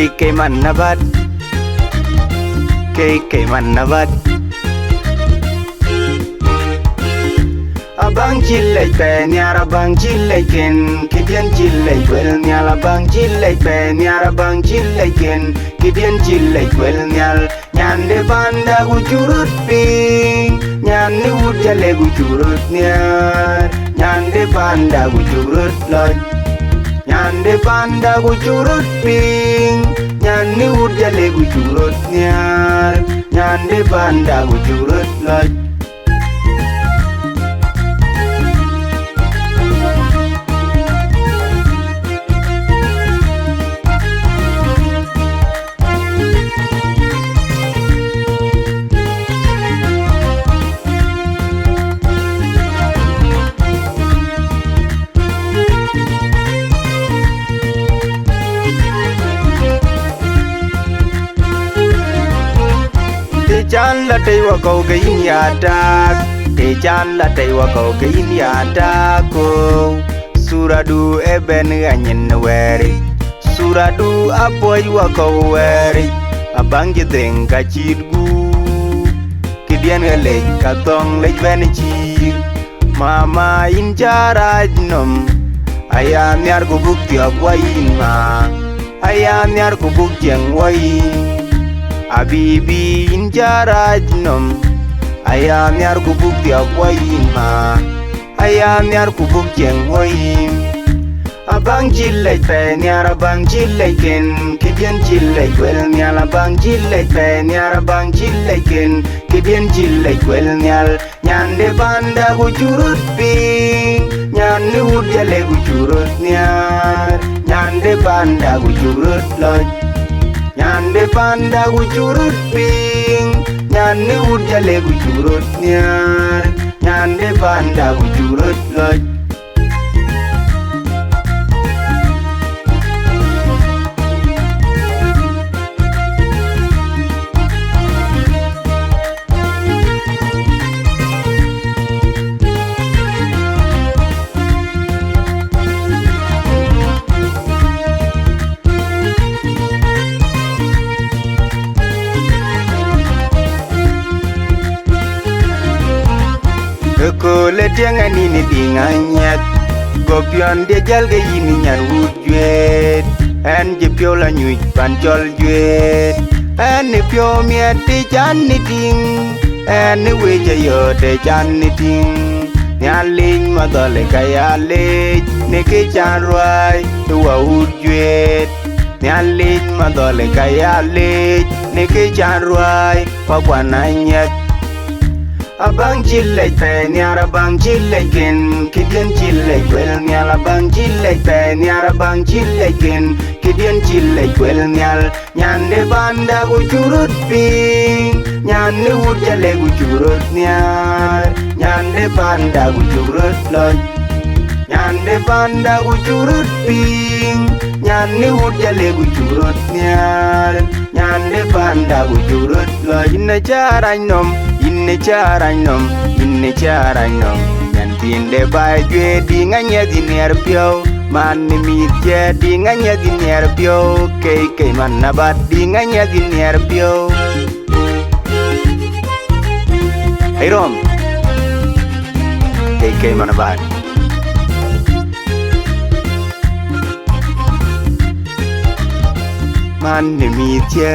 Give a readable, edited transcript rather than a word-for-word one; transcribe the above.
KK Manabat, KK Manabat. Abang chile pe nyara bang chile ken kidian chile kwel nyala bang chile pe nyara bang chile ken kidian chile kwel nyal nyande banda gucurut ping nyande ujale gucurut nyar nyande banda gucurut loj nyande banda gucurut ping nyande ujale gucurut nyar nyande banda gucurut loj. Chan la tay wa kau ke in ya tak te chan la tay wa kau ke in ya tak ko suradu eben anyen weri suradu apoy wa kau weri abang jedeng ka chirgu kidian le ka tong le ben chi mama in jaraj nom ayam yar ko bukti abwai ma ayam yar ko bukti ang wai Abibi injaraj nom ayam yar kubuk tiap wain ma ayam yar kubuk jeng wain abang jilai pe nyara bang jilai ken kidian jilai kwel nyala bang jilai pe nyara bang jilai ken kidian jilai kwel nyal nyande banda gucurut ping nyande ujale gucurut nyar nyande banda gucurut loj nyande banda gucurut ping nyande ujale gucurut nyar nyande banda gucurut loj. Ko le tianga ni ni dinganyat gopion de jalga yini nyan wujwet en je piola nyuj pancol jwet en pio miet ti chan ni ding en weje yo de chan ni ding nyalin madole kayale ne ke chan rwai wa wujwet nyalin madole kayale ne ke chan rwai wa kwananyat Abang jilai pe nyara bang jilai ken kidian jilai kwel nyala bang jilai pe nyara bang jilai ken kidian jilai kwel nyal nyande banda gucurut ping nyande ujale gucurut nyar nyande banda gucurut loj nyande banda gucurut ping nyande ujale gucurut nyar nyande banda gucurut loj na jarany nom inne charanynom nyan tinde bai jwe di nganya di ner pio man ni mit je di nganya di ner pio KK Manabat di nganya di ner pio hey rom KK Manabat man ni mit je